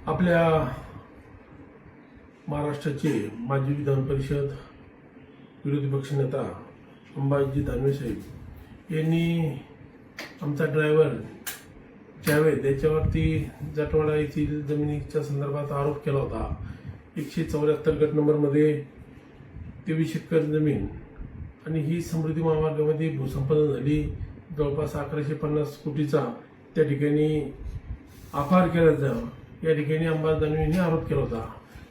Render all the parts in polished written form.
आपल्या महाराष्ट्राचे माजी विधान परिषद विरोधी पक्षनेता अंबाजी दानवे साहेब यांनी आमचा ड्रायव्हर जावेद याच्यावरती जटवाडा येथील जमिनीच्या संदर्भात आरोप केला होता। 174 गट नंबरमध्ये 23 एकर जमीन आणि ही समृद्धी महामार्गामध्ये भूसंपादन झाली। जवळपास 1150 कोटीचा त्या ठिकाणी अपहार केल्याचा या ठिकाणी अंबाजी दानवे यांनी आरोप केला होता।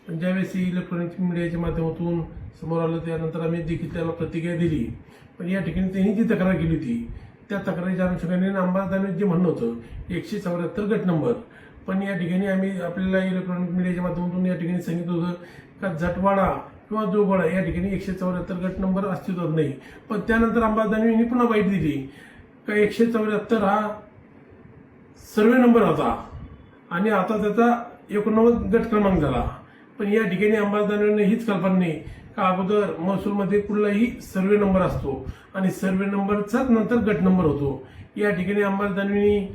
पण ज्यावेळेस इलेक्ट्रॉनिक मीडियाच्या माध्यमातून समोर आलं त्यानंतर आम्ही देखील त्याला प्रतिक्रिया दिली। पण या ठिकाणी त्यांनी जी तक्रार केली होती त्या तक्रारीच्या अनुषंगाने अंबाजी दानवे जे म्हणणं होतं 174 गट नंबर, पण या ठिकाणी आम्ही आपल्याला इलेक्ट्रॉनिक मीडियाच्या माध्यमातून या ठिकाणी सांगितलं होतं का जटवाडा किंवा जोगवाडा या ठिकाणी 174 गट नंबर अस्तित्वात नाही। पण त्यानंतर अंबाजी दानवे यांनी पुन्हा बाईट दिली का 174 हा सर्वे नंबर होता आणि आता त्याचा 89 गट क्रमांक झाला। पण या ठिकाणी अंबाजी दानवेंना हीच कल्पना नाही का अगोदर महसूलमध्ये कुठलाही सर्वे नंबर असतो आणि सर्वे नंबरचाच नंतर गट नंबर होतो। या ठिकाणी अंबाजी दानवेंनी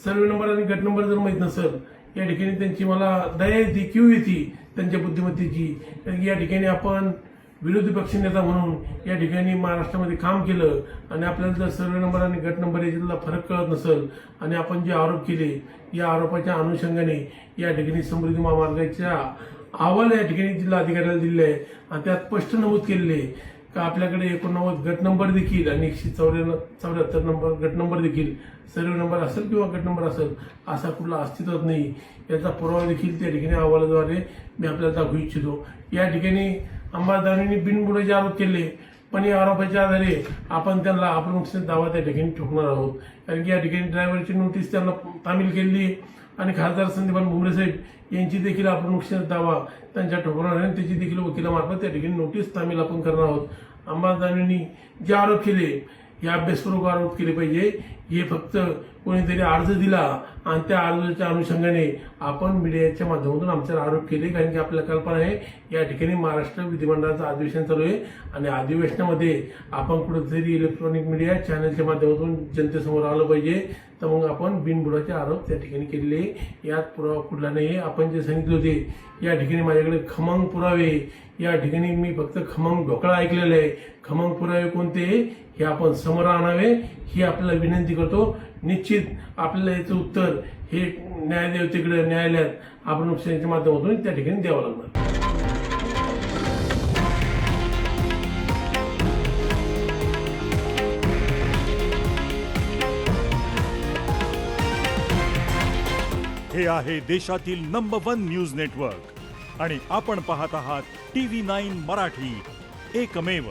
सर्वे नंबर आणि गट नंबर जर माहीत नसेल या ठिकाणी त्यांची मला दया येते किंवा येते त्यांच्या बुद्धिमत्तेची। कारण की या ठिकाणी आपण विरोधी पक्षनेता म्हणून या ठिकाणी महाराष्ट्रामध्ये काम केलं आणि आपल्याला जर सर्वे नंबर आणि गट नंबर याच्यातला फरक कळत नसेल आणि आपण जे आरोप केले या आरोपाच्या अनुषंगाने या ठिकाणी समृद्धी महामार्गाच्या अहवाल या ठिकाणी जिल्हा अधिकाऱ्याला दिले आहे आणि त्यात स्पष्ट नमूद केलेले का आपल्याकडे 89 गट नंबर देखील आणि 174 नंबर गट नंबर देखील सर्वे नंबर असेल किंवा गट नंबर असेल असा कुठला अस्तित्वात नाही, याचा पुरावा देखील त्या ठिकाणी अहवालाद्वारे मी आपल्याला दाखवू इच्छितो। या ठिकाणी अंबाजी दानवेंनी बिनबुडाचे आरोप केले, पण या आरोपाच्या आधारे आपण त्यांना अपनुष्य दावा त्या ठिकाणी ठोकणार आहोत। कारण की या ठिकाणी ड्रायव्हरची नोटीस त्यांना तामील केली आणि खासदार संदीपान भुमरे साहेब यांची देखील अपनुष्य दावा त्यांच्या ठोकणार आहे, त्याची देखील वकिलामार्फत त्या ठिकाणी नोटीस तामील आपण करणार आहोत। अंबाजी दानवेंनी जे आरोप केले हे अभ्यासपूर्वक आरोप केले पाहिजे। हे फक्त कोणीतरी अर्ज दिला आणि त्या अर्जाच्या अनुषंगाने आपण मीडियाच्या माध्यमातून आमच्यावर आरोप केले। कारण की आपल्याला कल्पना आहे या ठिकाणी महाराष्ट्र विधिमंडळाचं अधिवेशन चालू आहे आणि अधिवेशनामध्ये आपण कुठेतरी इलेक्ट्रॉनिक मीडिया चॅनलच्या माध्यमातून जनतेसमोर आलं पाहिजे। तर मग आपण बिनबुडाचे आरोप त्या ठिकाणी केलेले, यात पुरावा कुठला नाही। आपण जे सांगितले होते या ठिकाणी माझ्याकडे खमंग पुरावे, या ठिकाणी मी फक्त खमंग ढोकळा ऐकलेला आहे। खमंग पुरावे कोणते हे आपण समोर आणावे ही आपल्याला विनंती करतो। निश्चित आपल्याला याचं उत्तर हे न्यायदेवतेकडे न्यायालयात आपण नुकसानीच्या माध्यमातून त्या ठिकाणी द्यावं लागणार। हे आहे देशातील नंबर 1 न्यूज नेटवर्क आणि आपण पाहत आहात TV9 मराठी, एकमेव।